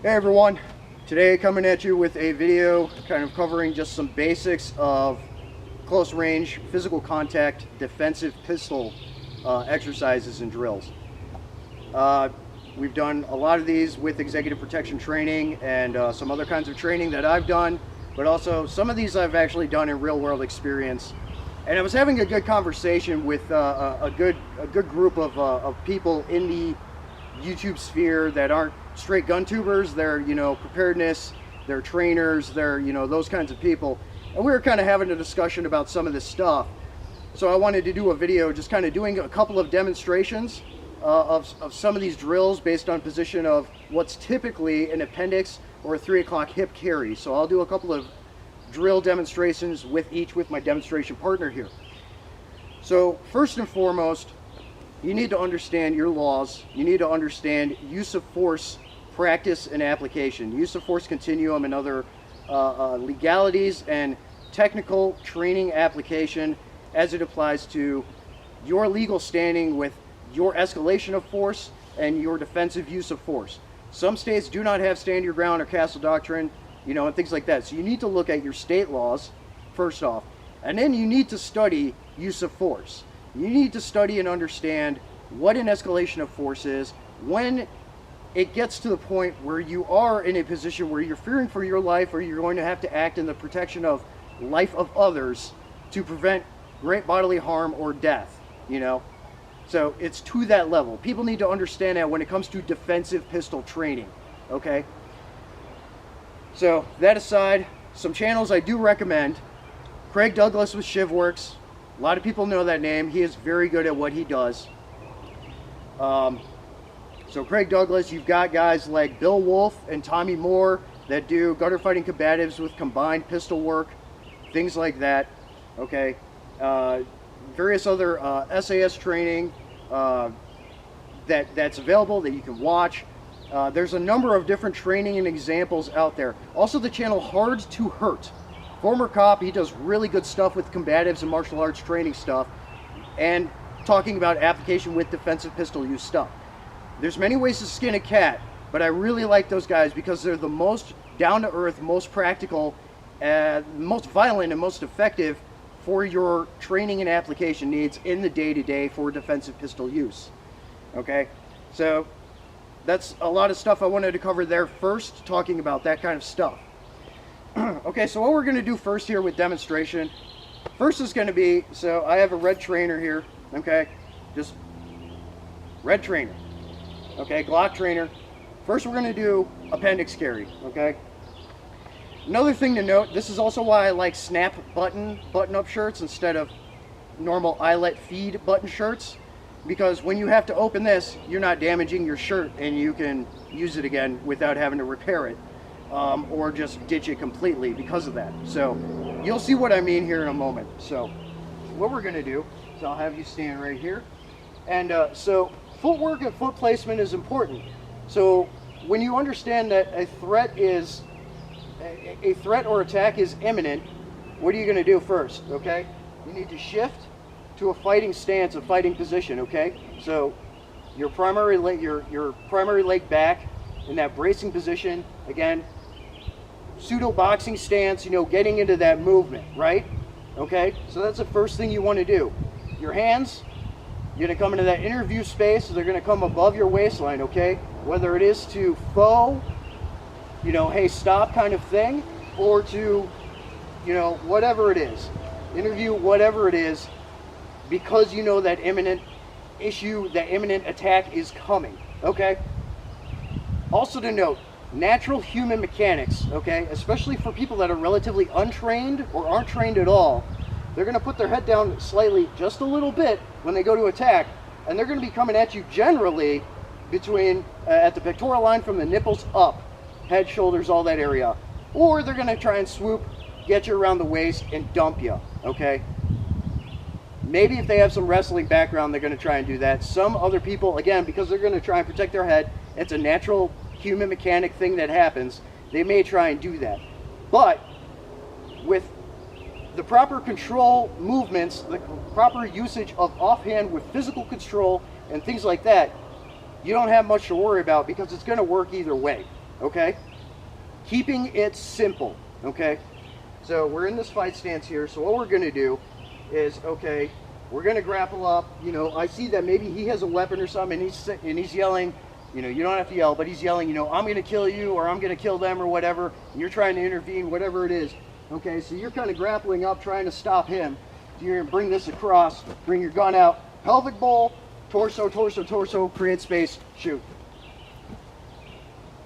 Hey everyone, today coming at you with a video kind of covering just some basics of close range physical contact defensive pistol exercises and drills. We've done a lot of these with executive protection training and some other kinds of training that I've done, but also some of these I've actually done in real world experience. And I was having a good conversation with a good group of people in the YouTube sphere that aren't straight gun tubers. They're, preparedness, they're trainers, they're, those kinds of people. And we were kind of having a discussion about some of this stuff. So I wanted to do a video just kind of doing a couple of demonstrations of some of these drills based on position of what's typically an appendix or a 3 o'clock hip carry. So I'll do a couple of drill demonstrations with my demonstration partner here. So first and foremost, you need to understand your laws. You need to understand use of force practice and application, use of force continuum and other legalities and technical training application as it applies to your legal standing with your escalation of force and your defensive use of force. Some states do not have stand your ground or castle doctrine, and things like that. So you need to look at your state laws first off, and then you need to study use of force. You need to study and understand what an escalation of force is when it gets to the point where you are in a position where you're fearing for your life or you're going to have to act in the protection of life of others to prevent great bodily harm or death, So it's to that level. People need to understand that when it comes to defensive pistol training, okay? So that aside, some channels I do recommend. Craig Douglas with ShivWorks. A lot of people know that name. He is very good at what he does. So Craig Douglas, you've got guys like Bill Wolf and Tommy Moore that do gutter fighting combatives with combined pistol work, things like that. Okay, various other SAS training that's available that you can watch. There's a number of different training and examples out there. Also the channel Hard to Hurt. Former cop, he does really good stuff with combatives and martial arts training stuff and talking about application with defensive pistol use stuff. There's many ways to skin a cat, but I really like those guys because they're the most down-to-earth, most practical, most violent, and most effective for your training and application needs in the day-to-day for defensive pistol use. Okay, so that's a lot of stuff I wanted to cover there first, talking about that kind of stuff. Okay, so what we're going to do first here with demonstration, first is going to be, so I have a red trainer here, okay, just red trainer, okay, Glock trainer. First we're going to do appendix carry, okay. Another thing to note, this is also why I like snap button-up shirts instead of normal eyelet feed button shirts, because when you have to open this, you're not damaging your shirt and you can use it again without having to repair it. Or just ditch it completely because of that. So you'll see what I mean here in a moment. So what we're going to do is I'll have you stand right here. And so footwork and foot placement is important. So when you understand that a threat or attack is imminent, what are you going to do first? Okay, you need to shift to a fighting stance, a fighting position. Okay, so your primary leg back in that bracing position. Again, pseudo boxing stance, getting into that movement, right? Okay, so that's the first thing you want to do. Your hands, you're going to come into that inner view space, so they're going to come above your waistline, okay? Whether it is to faux, hey, stop kind of thing, or to, whatever it is. Interview, whatever it is, because you know that imminent issue, that imminent attack is coming, okay? Also to note, natural human mechanics, okay, especially for people that are relatively untrained or aren't trained at all, they're going to put their head down slightly, just a little bit, when they go to attack, and they're going to be coming at you generally between, at the pectoral line from the nipples up, head, shoulders, all that area, or they're going to try and swoop, get you around the waist, and dump you, okay? Maybe if they have some wrestling background, they're going to try and do that. Some other people, again, because they're going to try and protect their head, it's a natural human mechanic thing that happens, they may try and do that. But with the proper control movements, the proper usage of offhand with physical control and things like that, you don't have much to worry about because it's going to work either way. okay? Keeping it simple, okay? So we're in this fight stance here, so what we're gonna do is, okay, we're gonna grapple up. You know, I see that maybe he has a weapon or something, and he's yelling, you know, you don't have to yell, but he's yelling, you know, I'm gonna kill you, or I'm gonna kill them, or whatever, and you're trying to intervene, whatever it is, okay? So you're kind of grappling up, trying to stop him. So you're gonna bring this across, bring your gun out, pelvic bowl, torso, torso, torso, create space, shoot.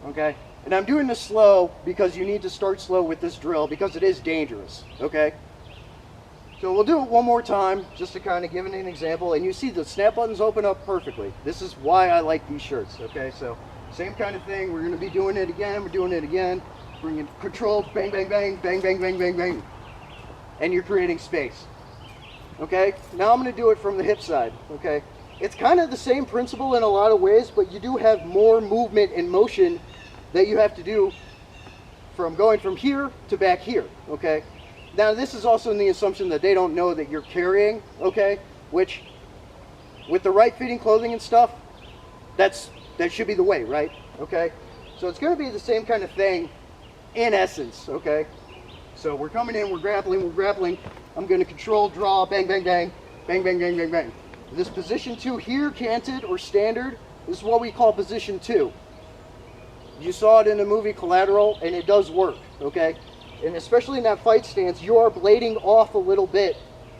Okay? And I'm doing this slow because you need to start slow with this drill because it is dangerous, okay? So we'll do it one more time just to kind of give it an example, and you see the snap buttons open up perfectly. This is why I like these shirts, okay? So same kind of thing, we're gonna be doing it again, we're doing it again, bringing control, bang, bang, bang, bang, bang, bang, bang, bang, and you're creating space. Okay, now I'm going to do it from the hip side, okay? It's kind of the same principle in a lot of ways, but you do have more movement and motion that you have to do from going from here to back here, okay? Now this is also in the assumption that they don't know that you're carrying, okay? Which, with the right fitting clothing and stuff, that should be the way, right? Okay? So it's going to be the same kind of thing in essence, okay? So we're coming in, we're grappling. I'm going to control, draw, bang, bang, bang, bang, bang, bang, bang, bang. This position 2 here, canted or standard, this is what we call position 2. You saw it in the movie Collateral, and it does work, okay? And especially in that fight stance, you are blading off a little bit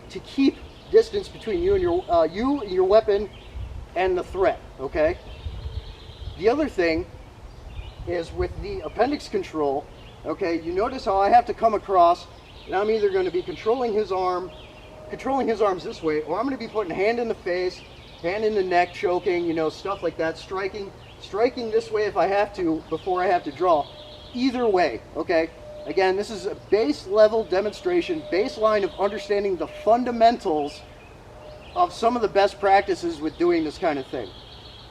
to keep distance between you and your weapon and the threat, okay? The other thing is with the appendix control, okay, you notice how I have to come across, and I'm either going to be controlling his arms this way, or I'm going to be putting hand in the face, hand in the neck, choking, you know, stuff like that, striking this way if I have to before I have to draw. Either way, okay? Again, this is a base level demonstration, baseline of understanding the fundamentals of some of the best practices with doing this kind of thing.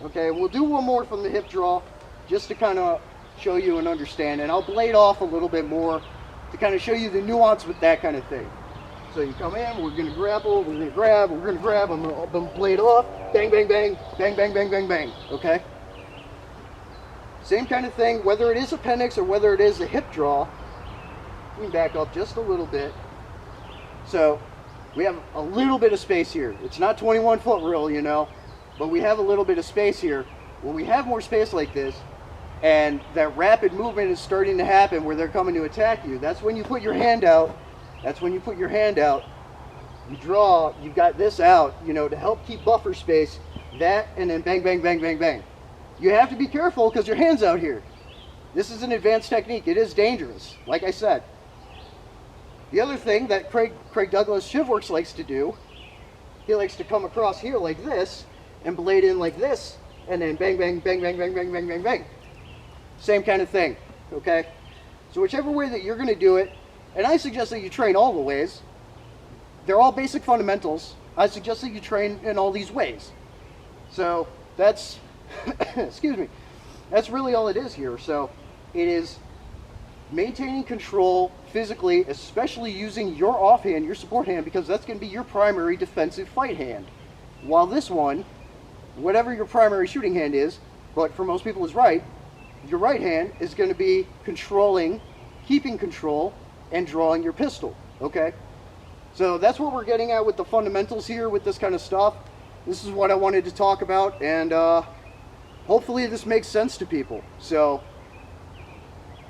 Okay, we'll do one more from the hip draw just to kind of show you and understand, and I'll blade off a little bit more to kind of show you the nuance with that kind of thing. So you come in, we're going to grapple, we're going to grab, I'm going to blade off, bang, bang, bang, bang, bang, bang, bang, bang, okay? Same kind of thing, whether it is appendix or whether it is a hip draw. Let me back up just a little bit. So we have a little bit of space here. It's not 21-foot rule, you know, but we have a little bit of space here. When we have more space like this, and that rapid movement is starting to happen where they're coming to attack you, that's when you put your hand out. That's when you put your hand out. You draw, you've got this out, you know, to help keep buffer space. That, and then bang, bang, bang, bang, bang. You have to be careful because your hand's out here. This is an advanced technique. It is dangerous, like I said. The other thing that Craig Douglas Shivworks likes to do, he likes to come across here like this and blade in like this, and then bang, bang, bang, bang, bang, bang, bang, bang, bang. Same kind of thing, okay? So whichever way that you're going to do it, and I suggest that you train all the ways. They're all basic fundamentals. I suggest that you train in all these ways. So that's, excuse me, that's really all it is here. So it is maintaining control physically, especially using your offhand, your support hand, because that's going to be your primary defensive fight hand. While this one, whatever your primary shooting hand is, but for most people is right, your right hand is going to be controlling, keeping control, and drawing your pistol, okay? So that's what we're getting at with the fundamentals here with this kind of stuff. This is what I wanted to talk about, and hopefully this makes sense to people. So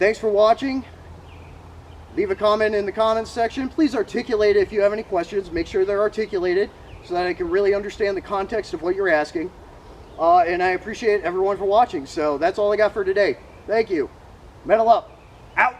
thanks for watching. Leave a comment in the comments section. Please articulate it if you have any questions. Make sure they're articulated so that I can really understand the context of what you're asking. And I appreciate everyone for watching. So that's all I got for today. Thank you. Metal up. Out.